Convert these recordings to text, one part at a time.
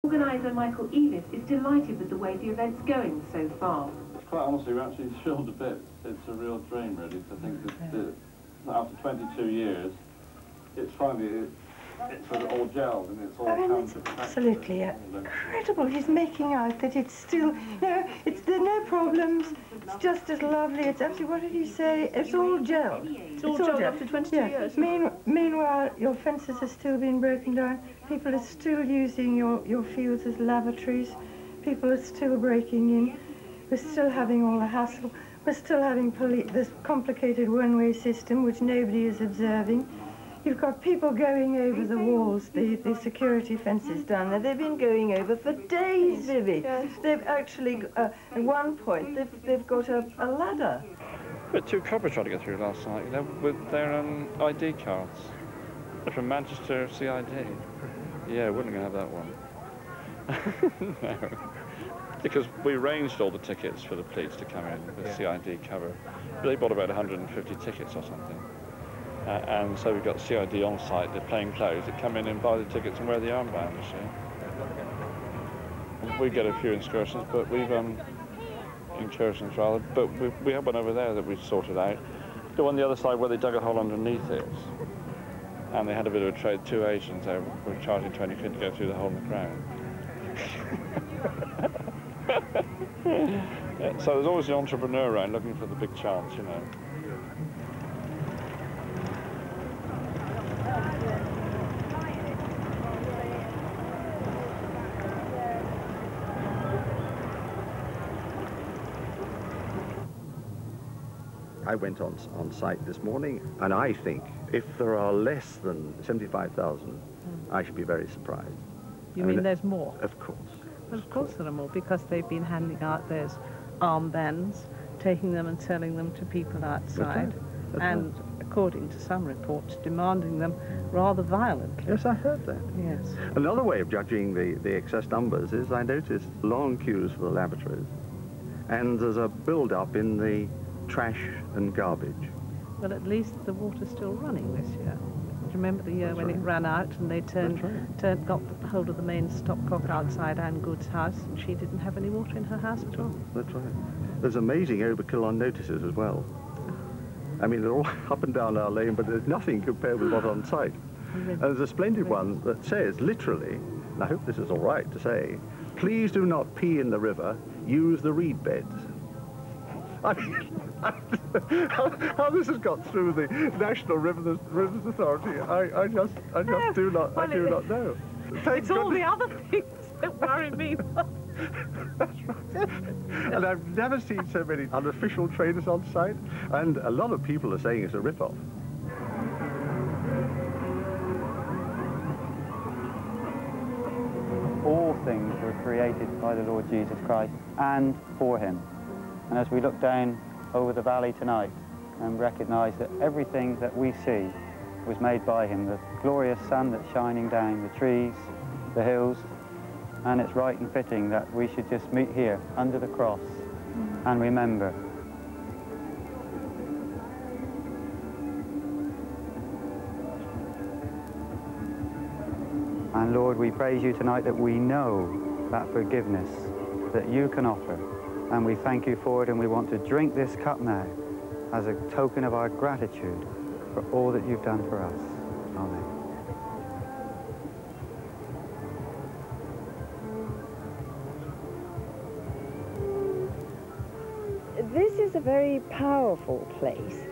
Organiser Michael Eavis is delighted with the way the event's going so far. Quite honestly, we're actually thrilled a bit. It's a real dream, really. I think that after 22 years, it's finally it's sort of all gelled and it's all come to perfection. Absolutely incredible. He's making out that it's still there's no problems. It's just as lovely. It's actually, what did he say? It's all gelled. It's all gelled after 22 years. Meanwhile, your fences are still being broken down. People are still using your fields as lavatories. People are still breaking in. We're still having all the hassle. We're still having this complicated one-way system which nobody is observing. You've got people going over the walls, the security fences down there. They've been going over for days, Vivi. Yes. They've actually, at one point, they've got a ladder. But two coppers tried to get through last night, you know, with their ID cards. They're from Manchester CID. Yeah, we're not going to have that one. No. Because we arranged all the tickets for the police to come in with CID cover. They bought about 150 tickets or something. And so we've got CID on site, they're plain clothes, that come in and buy the tickets and wear the armband, you see. We get a few excursions, but we've, we have one over there that we've sorted out. The one on the other side where they dug a hole underneath it. And they had a bit of a trade, two agents there were charging 20 quid to go through the hole in the ground. So there's always the entrepreneur around looking for the big chance, you know. I went on site this morning, and I think if there are less than 75,000, I should be very surprised. You mean there's more? Of course. Well, of course there are more, because they've been handing out those armbands, taking them and selling them to people outside, and according to some reports, demanding them rather violently. Yes, I heard that. Yes. Another way of judging the excess numbers is I noticed long queues for the lavatories, and there's a build-up in the trash and garbage. Well, at least the water's still running this year. Do you remember the year when it ran out and they got hold of the main stopcock outside Anne Goode's house, and she didn't have any water in her house at all? That's right. There's amazing overkill on notices as well. I mean, they're all up and down our lane, but there's nothing compared with what's on site. And there's a splendid one that says, literally, and I hope this is all right to say, please do not pee in the river, use the reed beds. I mean, how this has got through the National Rivers Authority, I just do not know. It's all the other things that worry me. That's right. And I've never seen so many unofficial trainers on site, and a lot of people are saying it's a rip-off. All things were created by the Lord Jesus Christ and for him. And as we look down over the valley tonight and recognise that everything that we see was made by him, the glorious sun that's shining down, the trees, the hills, and it's right and fitting that we should just meet here under the cross and remember. And Lord, we praise you tonight that we know that forgiveness that you can offer. And we thank you for it, and we want to drink this cup now as a token of our gratitude for all that you've done for us. Amen. This is a very powerful place.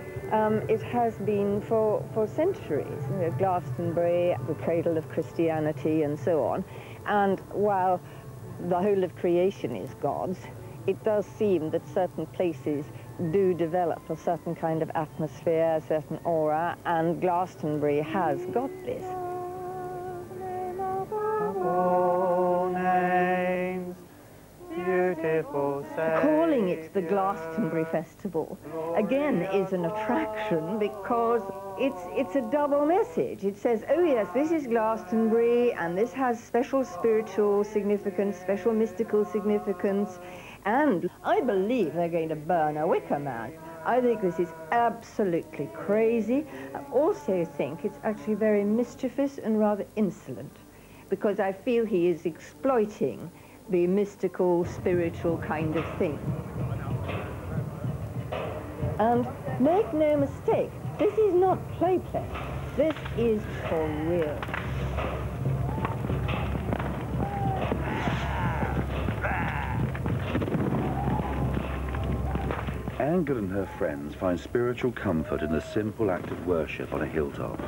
It has been for centuries. Glastonbury, the cradle of Christianity, and so on. And while the whole of creation is God's, it does seem that certain places do develop a certain kind of atmosphere, a certain aura, and Glastonbury has got this. All names, beautiful say. Calling it the Glastonbury Festival, again, is an attraction because it's a double message. It says, oh yes, this is Glastonbury, and this has special spiritual significance, special mystical significance, and I believe they're going to burn a Wickerman. I think this is absolutely crazy. I also think it's actually very mischievous and rather insolent. because I feel he is exploiting the mystical, spiritual kind of thing. And make no mistake, this is not play. This is for real. Anne Goode and her friends find spiritual comfort in the simple act of worship on a hilltop.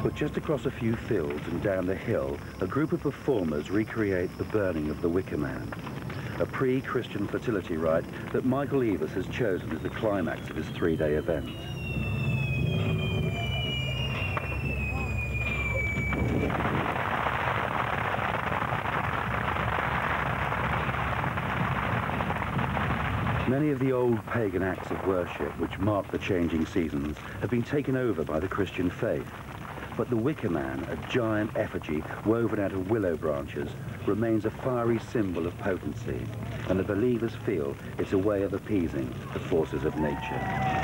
But just across a few fields and down the hill, a group of performers recreate the burning of the Wickerman, a pre-Christian fertility rite that Michael Eavis has chosen as the climax of his 3-day event. Many of the old pagan acts of worship which mark the changing seasons have been taken over by the Christian faith. But the Wickerman, a giant effigy woven out of willow branches, remains a fiery symbol of potency, and the believers feel it's a way of appeasing the forces of nature.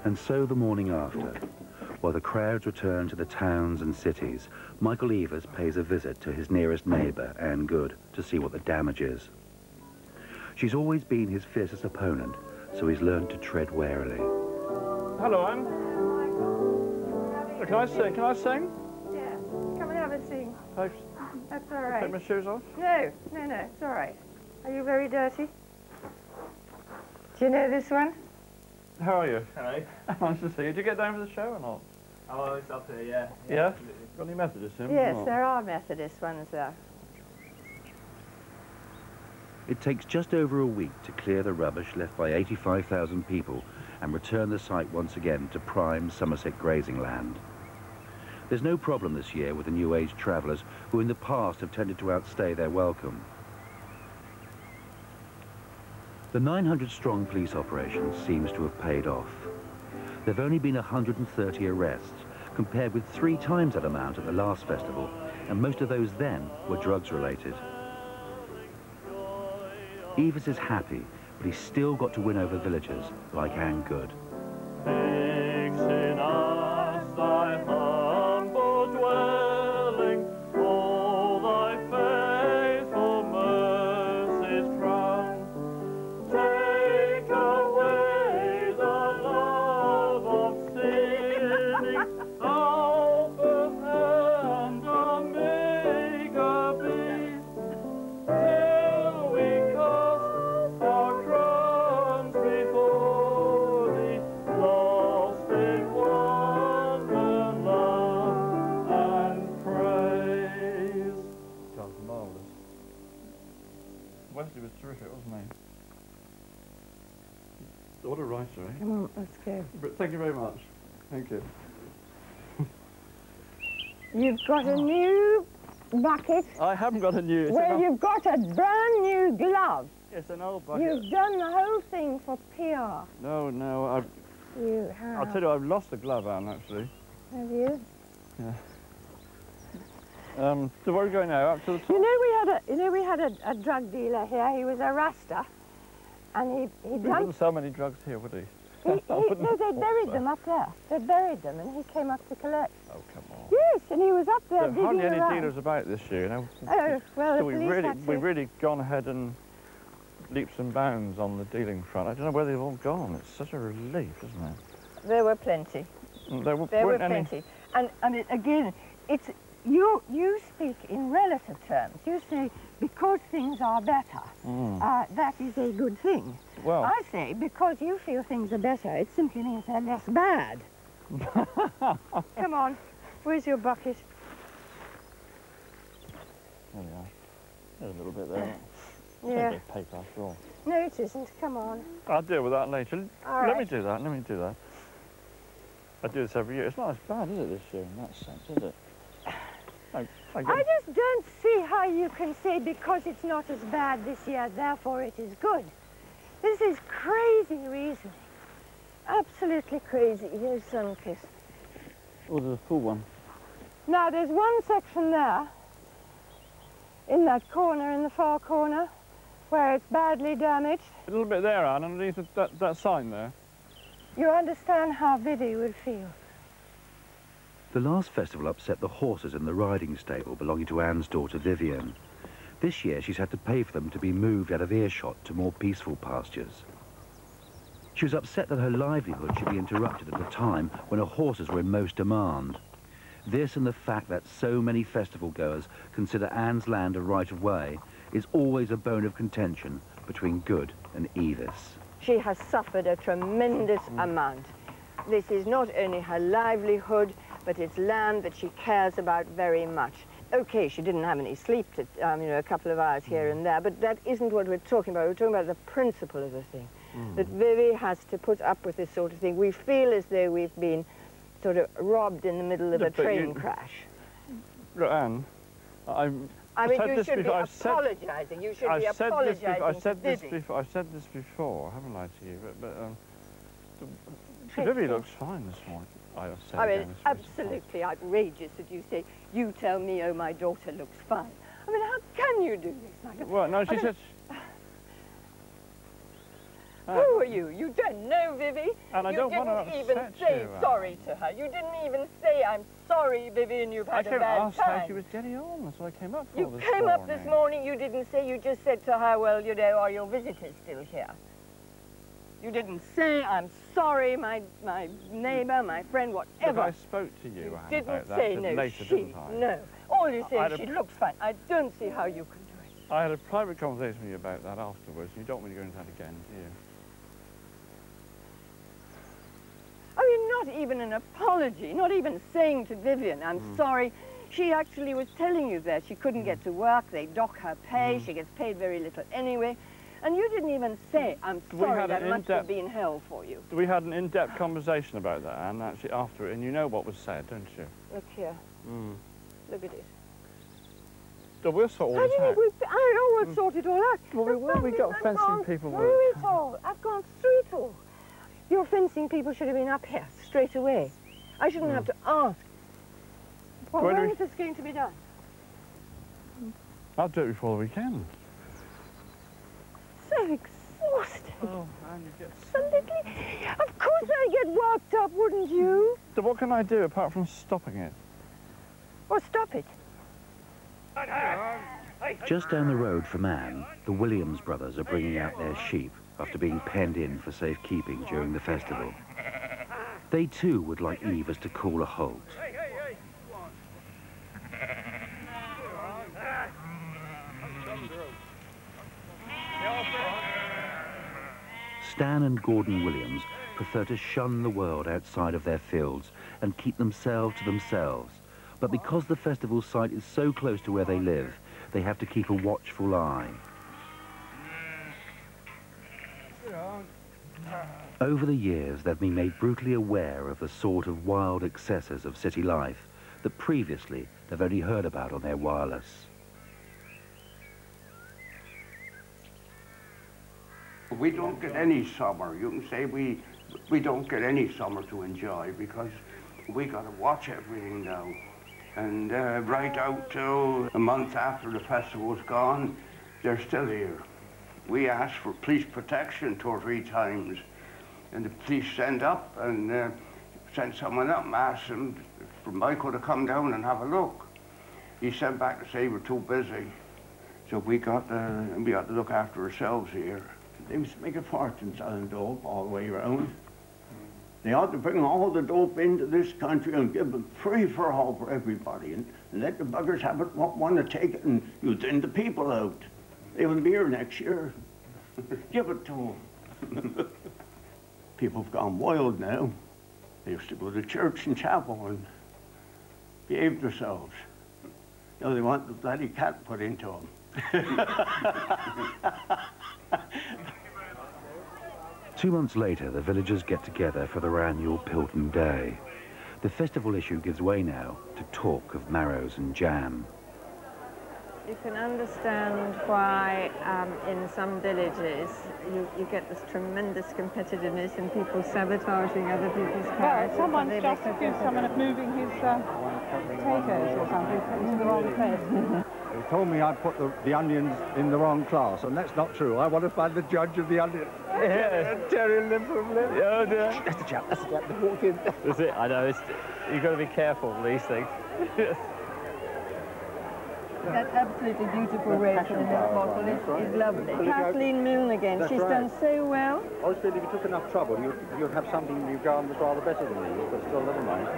And so the morning after, while the crowds return to the towns and cities, Michael Eavis pays a visit to his nearest neighbour, Anne Goode, to see what the damage is. She's always been his fiercest opponent, so he's learned to tread warily. Hello, Anne. Can I sing? Can I sing? Yeah, come and have a sing. Thanks. That's all right. Take my shoes off? No, it's all right. Are you very dirty? Do you know this one? How are you? Hello. Nice to see you. Did you get down for the show or not? Oh, it's up here, yeah. Yeah? Absolutely. Got any Methodists in? Yes, or there are Methodist ones there. It takes just over a week to clear the rubbish left by 85,000 people and return the site once again to prime Somerset grazing land. There's no problem this year with the New Age travellers who in the past have tended to outstay their welcome. The 900-strong police operation seems to have paid off. There have only been 130 arrests, compared with 3 times that amount at the last festival, and most of those then were drugs-related. Eavis is happy, but he's still got to win over villagers like Anne Goode. Fix in us thy humble dwelling, all thy faithful mercies crown. Take away the love of sinning, Alpha and Omega be, till we cast our crowns before thee, lost in wonder, love, and praise. Sounds marvellous. Wesley was terrific, wasn't he? What a writer, eh? Come on, let's go. But thank you very much. Thank you. You've got a new bucket. I haven't got a new... Well, you've got a brand new glove. It's an old bucket. You've done the whole thing for PR. No, You have. I'll tell you, I've lost the glove, Anne, actually. Have you? So where are we going now? Up to the top? You know we had a drug dealer here. He was a Rasta, and he He dumped. wouldn't sell many drugs here, would he? No, they buried them up there. They buried them, and he came up to collect. Oh, come on. Yes, and he was up there There are digging hardly any around. dealers about this year, you know. Oh, well, So the we've police really gone ahead and leaps and bounds on the dealing front. I don't know where they've all gone. It's such a relief, isn't it? There were plenty. There There were weren't any... plenty. And again, it's you speak in relative terms. You say, because things are better, that is a good thing. Well, I say, because you feel things are better, it simply means they're less bad. Come on, where's your bucket? there we are. There's a little bit there. Yeah. A bit of paper after all. No, it isn't. Come on. I'll deal with that later. All Let me right. do that. Let me do that. I do this every year. It's not as bad, is it, this year, in that sense, is it? I just don't see how you can say because it's not as bad this year, therefore it is good. This is crazy reasoning. Absolutely crazy. Here's Sunkiss. Oh, there's a full one. Now, there's one section there, in that corner, in the far corner, where it's badly damaged. A little bit there, Anne, underneath that sign there. You understand how Vivi would feel. The last festival upset the horses in the riding stable belonging to Anne's daughter Vivian. This year she's had to pay for them to be moved out of earshot to more peaceful pastures. She was upset that her livelihood should be interrupted at a time when her horses were in most demand. This and the fact that so many festival goers consider Anne's land a right-of-way is always a bone of contention between Goode and Eavis. She has suffered a tremendous amount. This is not only her livelihood, but it's land that she cares about very much. Okay, she didn't have any sleep, to, a couple of hours here and there, but that isn't what we're talking about. We're talking about the principle of the thing, that Vivi has to put up with this sort of thing. We feel as though we've been sort of robbed in the middle of a train crash. Look, Anne, I mean, you should be apologising. You should be apologising to Vivi. I've said this before, haven't I, to you? But Vivi looks fine this morning. I mean, it's absolutely outrageous that you say, you tell me, oh, my daughter looks fine. I mean, how can you do this, my daughter? Well, no, she said... Who are you? You don't know Vivi. And I don't want to upset you didn't even say sorry to her. You didn't even say, I'm sorry, Vivi, and you've had a bad time. I asked how she was getting on. That's what I came up for this morning. You came up this morning, you didn't say, you just said to her, well, you know, are your visitors still here? You didn't say, I'm sorry, my neighbour, my friend, whatever. But I spoke to you, Anne, didn't about say that no, later, she, didn't I? no. All you say is she looks fine. I don't see how you can do it. I had a private conversation with you about that afterwards, and you don't want to go into that again, do you? I mean, not even an apology, not even saying to Vivian, I'm sorry. She actually was telling you that she couldn't get to work, they dock her pay, she gets paid very little anyway. And you didn't even say, I'm sorry, that must have been hell for you. We had an in-depth conversation about that, Anne, actually, after it, and you know what was said, don't you? Look here. Look at it. So we'll sort all this out. I know we'll sort it all out. Well, we got fencing people... through it all. I've gone through it all. Your fencing people should have been up here, straight away. I shouldn't have to ask. Well, when is this going to be done? I'll do it before the weekend. So exhausted. Oh, and you get... Of course I'd get worked up, wouldn't you? So what can I do apart from stopping it? Well, stop it. Just down the road from Anne, the Williams brothers are bringing out their sheep after being penned in for safekeeping during the festival. They too would like Eavis to call a halt. Stan and Gordon Williams prefer to shun the world outside of their fields and keep themselves to themselves. But because the festival site is so close to where they live, they have to keep a watchful eye. Over the years, they've been made brutally aware of the sort of wild excesses of city life that previously they've only heard about on their wireless. We don't get any summer. You can say we don't get any summer to enjoy because we got to watch everything now. And right out till a month after the festival's gone, they're still here. We asked for police protection 2 or 3 times, and the police sent up and sent someone up and asked him for Michael to come down and have a look. He sent back to say we're too busy, so we got to look after ourselves here. They used to make a fortune selling dope all the way around. They ought to bring all the dope into this country and give it free for all for everybody, and let the buggers have it, want to take it, and you thin the people out. They will be here next year. Give it to them. People have gone wild now. They used to go to church and chapel and behave themselves. Now they want the bloody cat put into them. 2 months later, the villagers get together for their annual Pilton Day. The festival issue gives way now to talk of marrows and jam. You can understand why in some villages you get this tremendous competitiveness and people sabotaging other people's carrots. Well, someone's just accused someone of moving his potatoes or something into the wrong place. They told me I'd put the onions in the wrong class, and that's not true. I want to find the judge of the onions. Yes. Terry limb from limb. Oh dear. That's the chap that walked in. That's it, I know. You've got to be careful with these things. That absolutely beautiful red in the milk bottle is lovely. Kathleen Moon again, she's done so well. I was feeling if you took enough trouble, you'd have something in your garden that's rather better than these, but still, never mind.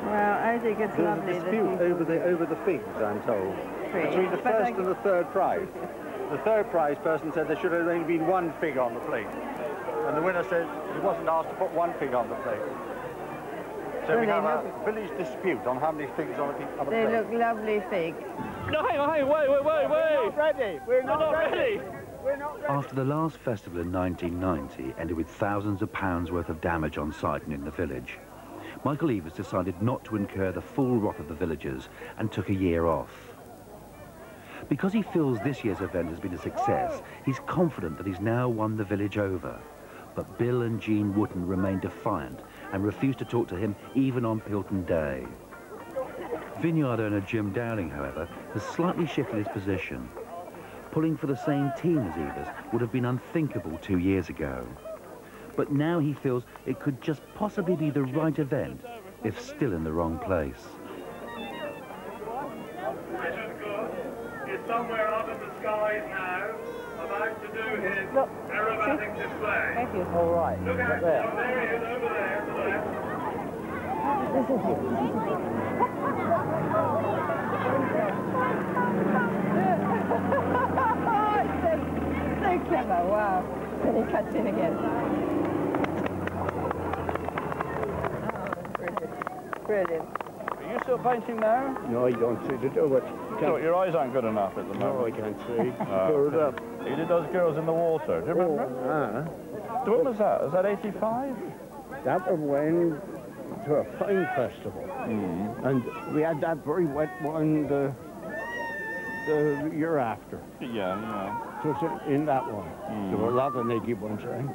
Well, I think it's lovely. There's a dispute over the figs, I'm told, between the first and the third prize. The third prize person said there should have only been one fig on the plate, and the winner said he wasn't asked to put one fig on the plate. So we have a village dispute on how many figs on a plate. They look lovely fig. No, hang on, wait. We're not ready. We're not ready. We're not ready. After the last festival in 1990 ended with thousands of pounds worth of damage on site and in the village, Michael Eavis decided not to incur the full wrath of the villagers and took a year off. Because he feels this year's event has been a success, he's confident that he's now won the village over. But Bill and Jean Wooten remain defiant and refuse to talk to him even on Pilton Day. Vineyard owner Jim Dowling, however, has slightly shifted his position. Pulling for the same team as Eavis would have been unthinkable 2 years ago. But now he feels it could just possibly be the right event, if still in the wrong place. Richard Goode is somewhere up in the skies now, about to do his aerobatic display. Thank you. All right. Look out, there he is, over there, to the left. So clever, wow. Then he cuts in again. Brilliant. Are you still painting now? No, I don't see to do it. So your eyes aren't good enough at the moment. No, I can't see. Up. You did those girls in the water, do you remember? When was that? Was that 85? That was when to a fine festival. And we had that very wet one the year after. Yeah. So it's in that one. There were a lot of naked ones, right?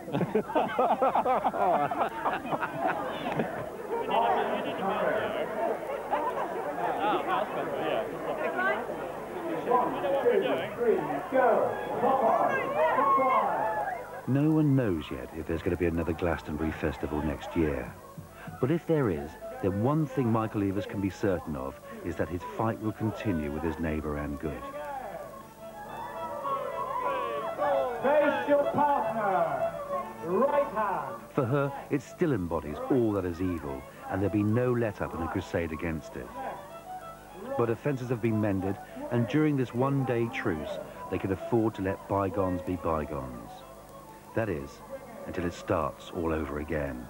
No one knows yet if there's going to be another Glastonbury festival next year. But if there is, then one thing Michael Eavis can be certain of is that his fight will continue with his neighbour Anne Goode. Face your partner, right hand. For her, it still embodies all that is evil, and there'll be no let-up in a crusade against it. But offences have been mended, and during this one-day truce, they can afford to let bygones be bygones. That is, until it starts all over again.